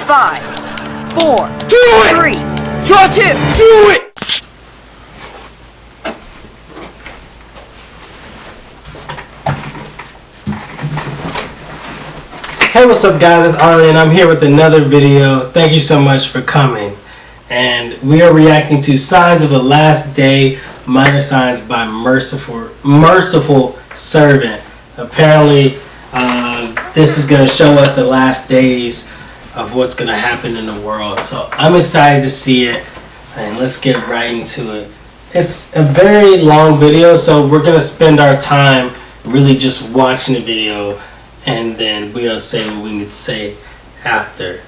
5, 4, Do it! 3, draw 2. Do it! Hey, what's up guys, it's Arli and I'm here with another video. Thank you so much for coming. And we are reacting to Signs of the Last Day, minor signs by Merciful Servant. Apparently, this is going to show us the last days of what's going to happen in the world. So I'm excited to see it, and let's get right into it. It's a very long video, so we're going to spend our time really just watching the video, and then we'll say what we need to say after.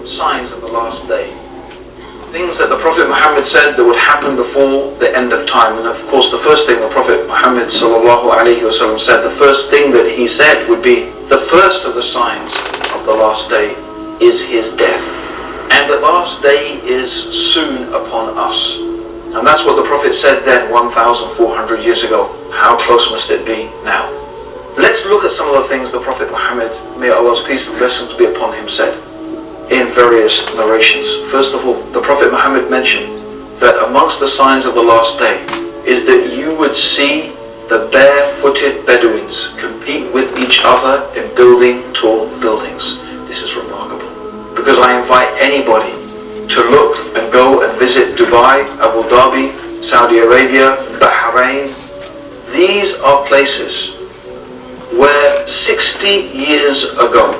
Signs of the last day. Things that the Prophet Muhammad said that would happen before the end of time. And of course the first thing the Prophet Muhammad ﷺ said, the first thing that he said would be, the first of the signs of the last day is his death. And the last day is soon upon us. And that's what the Prophet said then 1,400 years ago. How close must it be now? Let's look at some of the things the Prophet Muhammad, may Allah's peace and blessings be upon him, said in various narrations. First of all, the Prophet Muhammad mentioned that amongst the signs of the last day is that you would see the barefooted Bedouins compete with each other in building tall buildings. This is remarkable, because I invite anybody to look and go and visit Dubai, Abu Dhabi, Saudi Arabia, Bahrain. These are places where 60 years ago,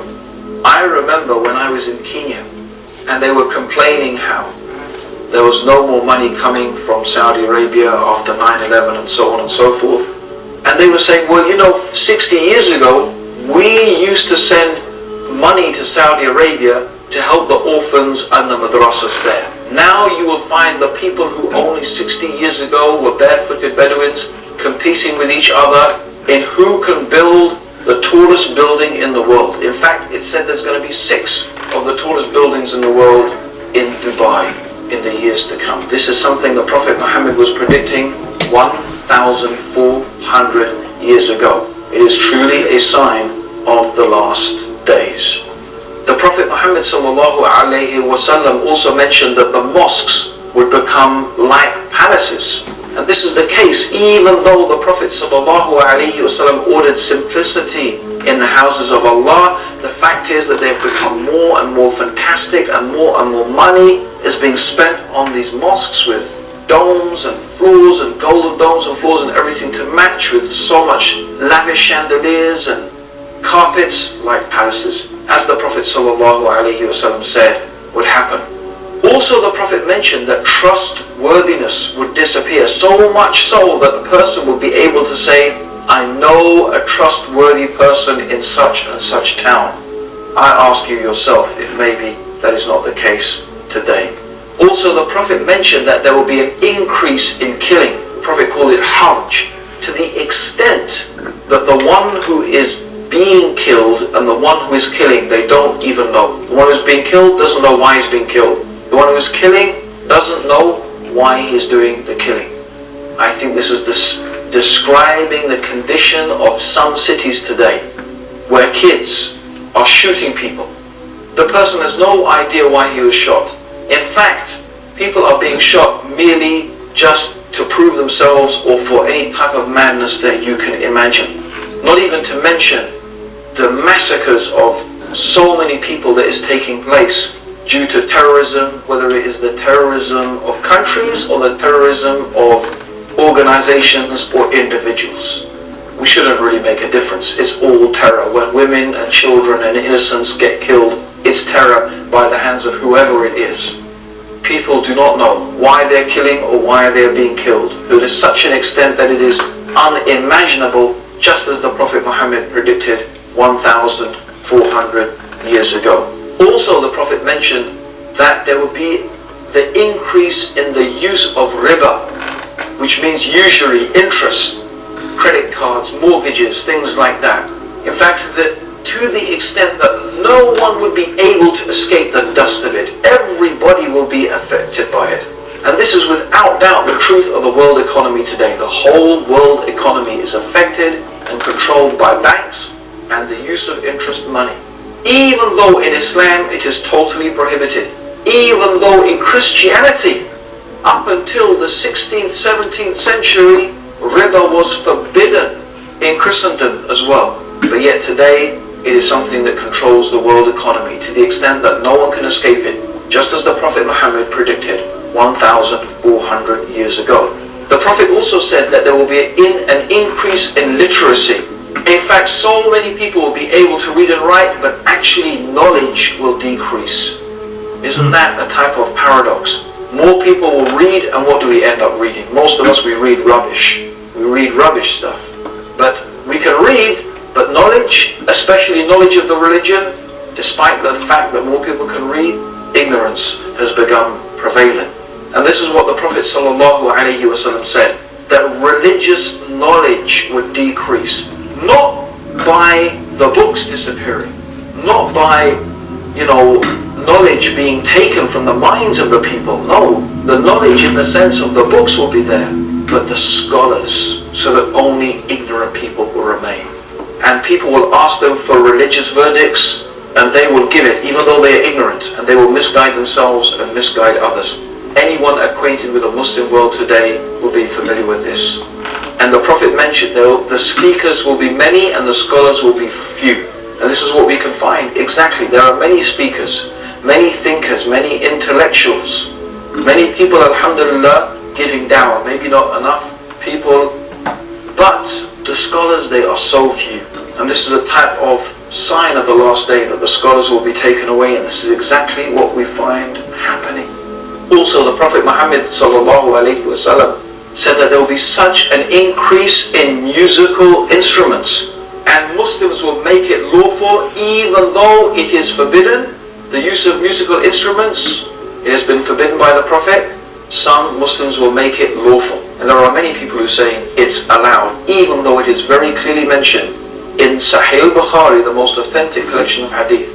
I remember when I was in Kenya and they were complaining how there was no more money coming from Saudi Arabia after 9/11 and so on and so forth. And they were saying, well, you know, 60 years ago, we used to send money to Saudi Arabia to help the orphans and the madrasas there. Now you will find the people who only 60 years ago were barefooted Bedouins competing with each other in who can build the tallest building in the world. In fact, it said there's going to be 6 of the tallest buildings in the world in Dubai in the years to come. This is something the Prophet Muhammad was predicting 1,400 years ago. It is truly a sign of the last days. The Prophet Muhammad ﷺ also mentioned that the mosques would become like palaces. And this is the case even though the Prophet ﷺ ordered simplicity in the houses of Allah. The fact is that they've become more and more fantastic, and more money is being spent on these mosques with domes and floors and golden domes and floors and everything to match, with so much lavish chandeliers and carpets like palaces, as the Prophet ﷺ said would happen. Also, the Prophet mentioned that trustworthiness would disappear, so much so that a person would be able to say, I know a trustworthy person in such and such town. I ask you yourself if maybe that is not the case today. Also, the Prophet mentioned that there will be an increase in killing. The Prophet called it harj, to the extent that the one who is being killed and the one who is killing, they don't even know. The one who is being killed doesn't know why he's being killed. The one who is killing doesn't know why he is doing the killing. I think this is describing the condition of some cities today, where kids are shooting people. The person has no idea why he was shot. In fact, people are being shot merely just to prove themselves or for any type of madness that you can imagine. Not even to mention the massacres of so many people that is taking place due to terrorism, whether it is the terrorism of countries or the terrorism of organizations or individuals. We shouldn't really make a difference. It's all terror. When women and children and innocents get killed, it's terror by the hands of whoever it is. People do not know why they're killing or why they're being killed, to such an extent that it is unimaginable, just as the Prophet Muhammad predicted 1,400 years ago. Also, the Prophet mentioned that there would be the increase in the use of riba, which means usury, interest, credit cards, mortgages, things like that. In fact, to the extent that no one would be able to escape the dust of it. Everybody will be affected by it. And this is without doubt the truth of the world economy today. The whole world economy is affected and controlled by banks and the use of interest money. Even though in Islam it is totally prohibited. Even though in Christianity, up until the 16th, 17th century, riba was forbidden in Christendom as well. But yet today, it is something that controls the world economy to the extent that no one can escape it, just as the Prophet Muhammad predicted 1,400 years ago. The Prophet also said that there will be an increase in literacy. In fact, so many people will be able to read and write, but actually knowledge will decrease. Isn't that a type of paradox? More people will read, and what do we end up reading? Most of us, we read rubbish. We read rubbish stuff. But we can read, but knowledge, especially knowledge of the religion, despite the fact that more people can read, ignorance has become prevalent. And this is what the Prophet ﷺ said, that religious knowledge would decrease, not by the books disappearing, not by, knowledge being taken from the minds of the people. No, the knowledge in the sense of the books will be there, but the scholars, so that only ignorant people will remain. And people will ask them for religious verdicts, and they will give it, even though they are ignorant, and they will misguide themselves and misguide others. Anyone acquainted with the Muslim world today will be familiar with this. And the Prophet mentioned the speakers will be many and the scholars will be few. And this is what we can find. Exactly, there are many speakers, many thinkers, many intellectuals, many people, alhamdulillah, giving dawah. Maybe not enough people, but the scholars, they are so few. And this is a type of sign of the last day, that the scholars will be taken away, and this is exactly what we find happening. Also, the Prophet Muhammad ﷺ said that there will be such an increase in musical instruments, and Muslims will make it lawful even though it is forbidden. The use of musical instruments, it has been forbidden by the Prophet. Some Muslims will make it lawful. And there are many people who say it's allowed, even though it is very clearly mentioned in Sahih al-Bukhari, the most authentic collection of hadith.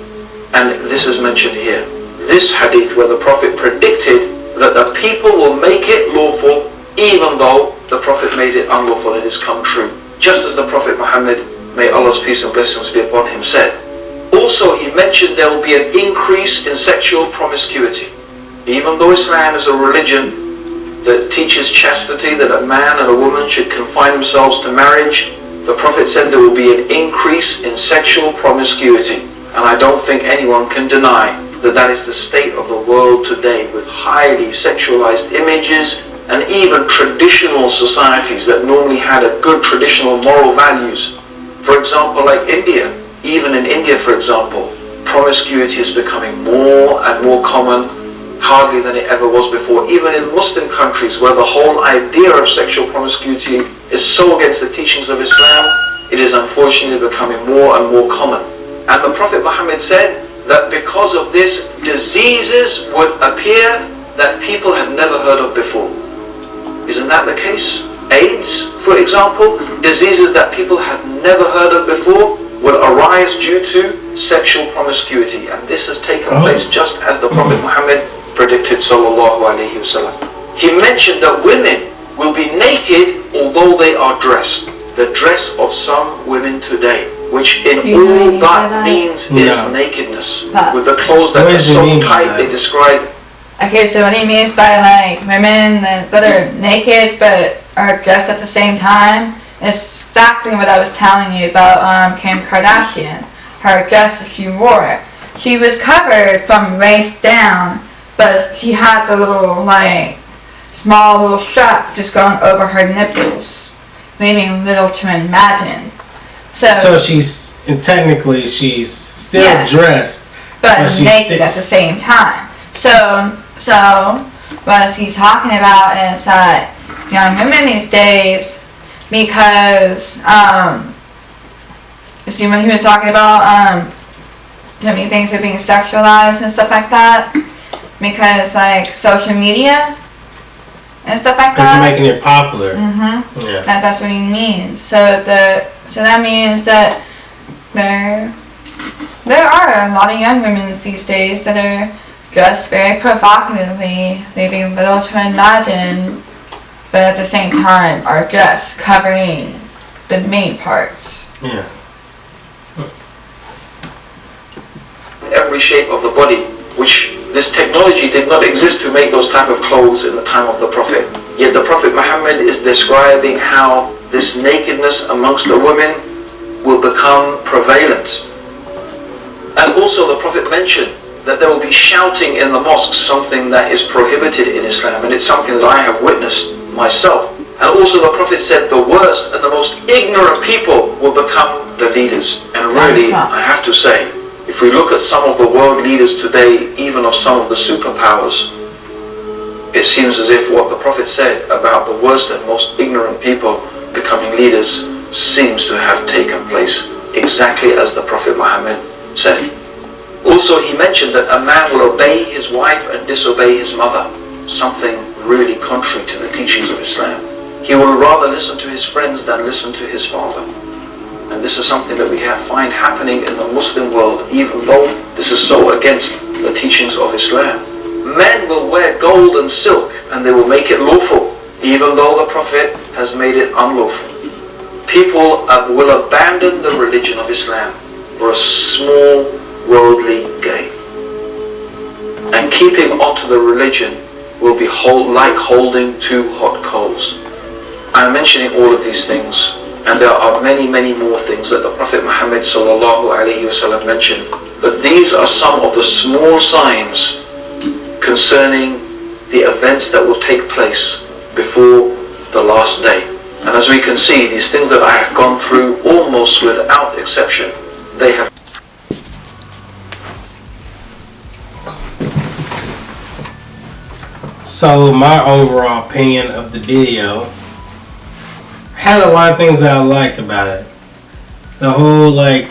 And this is mentioned here. This hadith where the Prophet predicted that the people will make it lawful even though the Prophet made it unlawful, and it has come true. Just as the Prophet Muhammad, may Allah's peace and blessings be upon him, said. Also, he mentioned there will be an increase in sexual promiscuity. Even though Islam is a religion that teaches chastity, that a man and a woman should confine themselves to marriage, the Prophet said there will be an increase in sexual promiscuity. And I don't think anyone can deny that that is the state of the world today, with highly sexualized images, and even traditional societies that normally had a good traditional moral values. For example, like India. Even in India, for example, promiscuity is becoming more and more common, hardly than it ever was before. Even in Muslim countries, where the whole idea of sexual promiscuity is so against the teachings of Islam, it is unfortunately becoming more and more common. And the Prophet Muhammad said that because of this, diseases would appear that people have never heard of before. Isn't that the case? AIDS, for example, diseases that people have never heard of before will arise due to sexual promiscuity. And this has taken place just as the Prophet Muhammad predicted, sallallahu alayhi wasallam. He mentioned that women will be naked although they are dressed. The dress of some women today, which in all that means is nakedness. With the clothes that are so tight, they describe. Okay, so what he means by like women that are naked but are dressed at the same time is exactly what I was telling you about Kim Kardashian. Her dress, if she wore it, she was covered from waist down, but she had the little small little strap just going over her nipples, leaving little to imagine. So she's technically still dressed, but naked at the same time. So what he's talking about is that young women these days, because you see when he was talking about so many things are being sexualized and stuff like that, because social media and stuff like It's that. making it popular. Yeah. That's what he means. So that means that there are a lot of young women these days that are dressed very provocatively, leaving little to imagine, but at the same time are just covering the main parts. Yeah. Every shape of the body, which this technology did not exist to make those type of clothes in the time of the Prophet. Yet the Prophet Muhammad is describing how this nakedness amongst the women will become prevalent. And also the Prophet mentioned that there will be shouting in the mosques, something that is prohibited in Islam, and it's something that I have witnessed myself. And also the Prophet said the worst and the most ignorant people will become the leaders. And really, I have to say, if we look at some of the world leaders today, even of some of the superpowers, it seems as if what the Prophet said about the worst and most ignorant people becoming leaders seems to have taken place exactly as the Prophet Muhammad said. Also, he mentioned that a man will obey his wife and disobey his mother, something really contrary to the teachings of Islam. He will rather listen to his friends than listen to his father. And this is something that we find happening in the Muslim world, even though this is so against the teachings of Islam. Men will wear gold and silk and they will make it lawful, even though the Prophet has made it unlawful. People will abandon the religion of Islam for a small worldly gain. And keeping onto the religion will be like holding two hot coals. I'm mentioning all of these things, and there are many, many more things that the Prophet Muhammad ﷺ mentioned. But these are some of the small signs concerning the events that will take place before the last day. And as we can see, these things that I have gone through almost without exception, they have. So my overall opinion of the video had a lot of things that I like about it. The whole, like,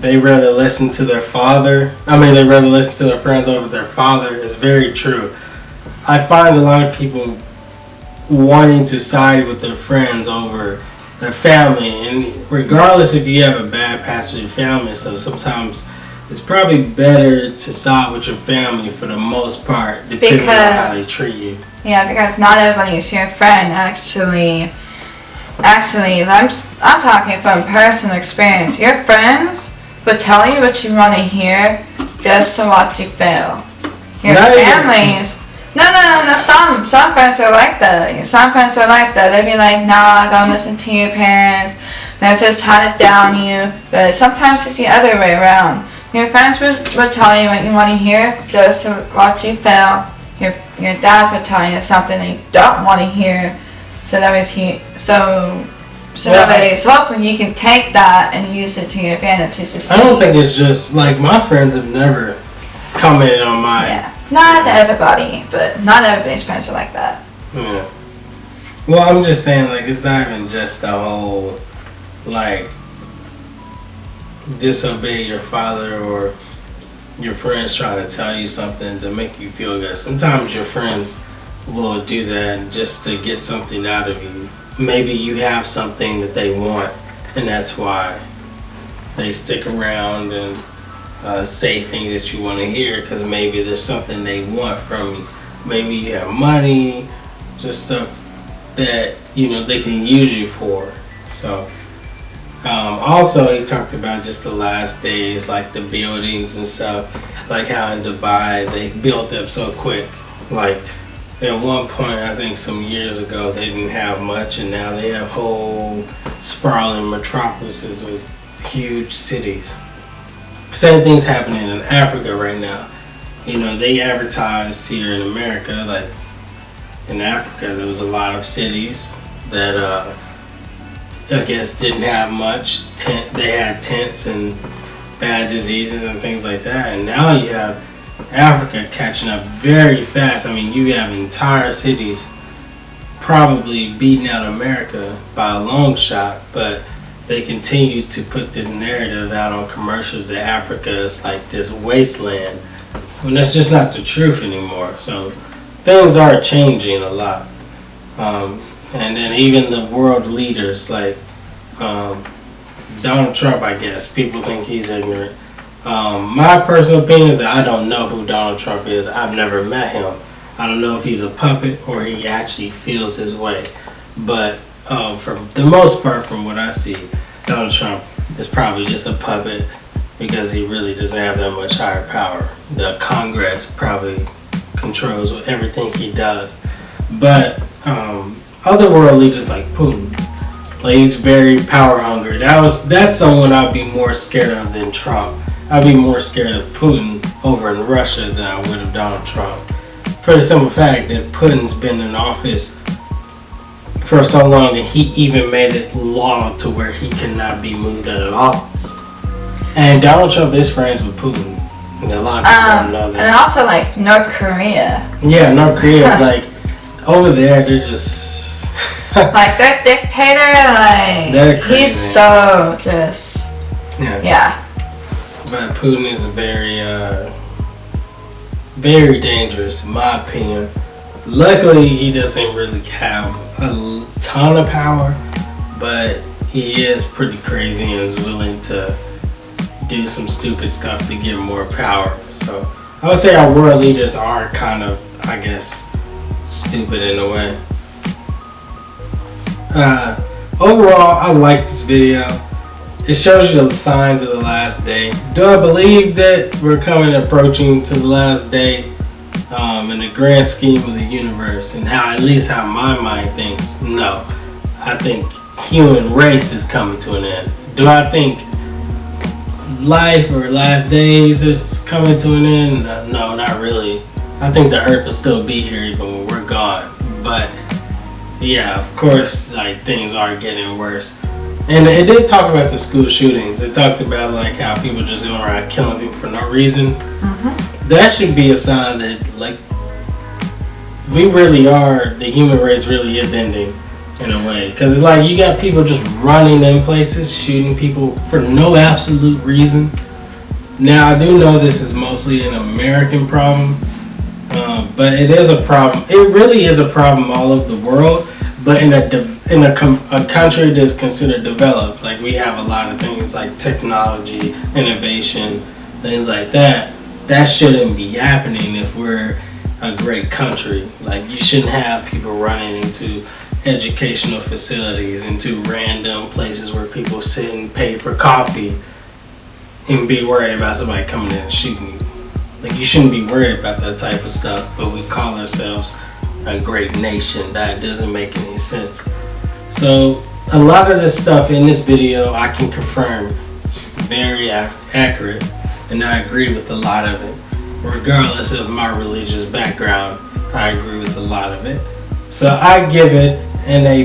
they rather listen to their father. They rather listen to their friends over their father is very true. I find a lot of people wanting to side with their friends over their family, and regardless if you have a bad past with your family, so sometimes it's probably better to side with your family for the most part, depending on how they treat you. Yeah, because not everybody is your friend, actually. Actually, I'm talking from personal experience. Your friends will tell you what you want to hear just to watch you fail. Your families... No. Some friends are like that. Some friends are like that. They'll be like, no, don't listen to your parents. They're just trying to down you. But sometimes it's the other way around. Your friends will tell you what you want to hear just to watch you fail. Your dad will tell you something that you don't want to hear. So that was hopefully you can take that and use it to your advantage. I don't think it's just like my friends have never commented on my. Yeah, not everybody, but not everybody's friends are like that. Yeah. Well, I'm just saying, like, it's not even just the whole, like, disobey your father or your friends trying to tell you something to make you feel good. Sometimes your friends will do that just to get something out of you. Maybe you have something that they want, and that's why they stick around and say things that you want to hear, because maybe there's something they want from you. Maybe you have money, just stuff that they can use you for. So also he talked about just the last days, like the buildings and stuff, like how in Dubai they built up so quick. Like at one point, I think some years ago, they didn't have much, and now they have whole sprawling metropolises with huge cities. Same thing's happening in Africa right now. They advertised here in America, like in Africa, there was a lot of cities that I guess didn't have much. They had tents and bad diseases and things like that, and now you have Africa catching up very fast. You have entire cities probably beating out America by a long shot, but they continue to put this narrative out on commercials that Africa is like this wasteland, when that's just not the truth anymore. So things are changing a lot. And then even the world leaders like Donald Trump, I guess people think he's ignorant. My personal opinion is that I don't know who Donald Trump is. I've never met him. I don't know if he's a puppet or he actually feels his way. But for the most part, from what I see, Donald Trump is probably just a puppet because he really doesn't have that much higher power. The Congress probably controls everything he does. But other world leaders like Putin, like he's very power hungry. That's someone I'd be more scared of than Trump. I'd be more scared of Putin over in Russia than I would of Donald Trump. For the simple fact that Putin's been in office for so long that he even made it law to where he cannot be moved out of office. And Donald Trump is friends with Putin. And a lot of people don't know that. And also like North Korea. Yeah, North Korea is like over there. They're just like that dictator. Like he's so just yeah. But Putin is very, very dangerous in my opinion. Luckily, he doesn't really have a ton of power, but he is pretty crazy and is willing to do some stupid stuff to get more power. So I would say our world leaders are kind of, I guess, stupid in a way. Overall, I like this video. It shows you the signs of the last day. Do I believe that we're approaching to the last day in the grand scheme of the universe and at least how my mind thinks? No. I think human race is coming to an end. Do I think life or last days is coming to an end? No, not really. I think the earth will still be here even when we're gone. But yeah, of course, like things are getting worse. And it did talk about the school shootings. It talked about like how people just going around killing people for no reason. Mm-hmm. That should be a sign that like we really are, the human race really is ending in a way. Because it's like you got people just running in places, shooting people for no absolute reason. Now I do know this is mostly an American problem, but it is a problem. It really is a problem all over the world. But in a country that's considered developed, like we have a lot of things like technology, innovation, things like that. That shouldn't be happening if we're a great country. Like you shouldn't have people running into educational facilities, into random places where people sit and pay for coffee and be worried about somebody coming in and shooting you. Like you shouldn't be worried about that type of stuff, but we call ourselves a great nation. That doesn't make any sense. So a lot of this stuff in this video I can confirm is very accurate, and I agree with a lot of it. Regardless of my religious background, I agree with a lot of it. So I give it an A+.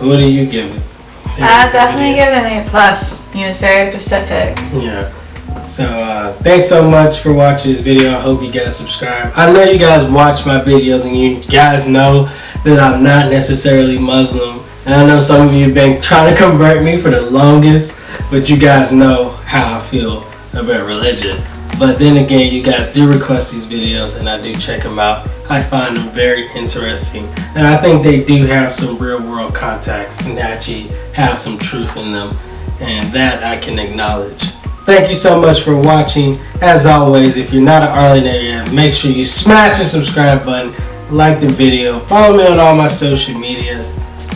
What do you give it? I definitely give it an A+. He was very specific. Yeah. So thanks so much for watching this video. I hope you guys subscribe. I know you guys watch my videos and you guys know that I'm not necessarily Muslim, and I know some of you have been trying to convert me for the longest, but you guys know how I feel about religion. But then again, you guys do request these videos and I do check them out. I find them very interesting, and I think they do have some real world contacts and actually have some truth in them, and that I can acknowledge. Thank you so much for watching. As always, if you're not an Arli yet, make sure you smash the subscribe button, like the video, follow me on all my social medias,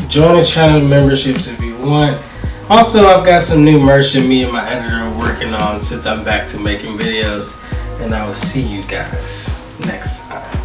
join the channel memberships if you want. Also, I've got some new merch that me and my editor are working on since I'm back to making videos, and I will see you guys next time.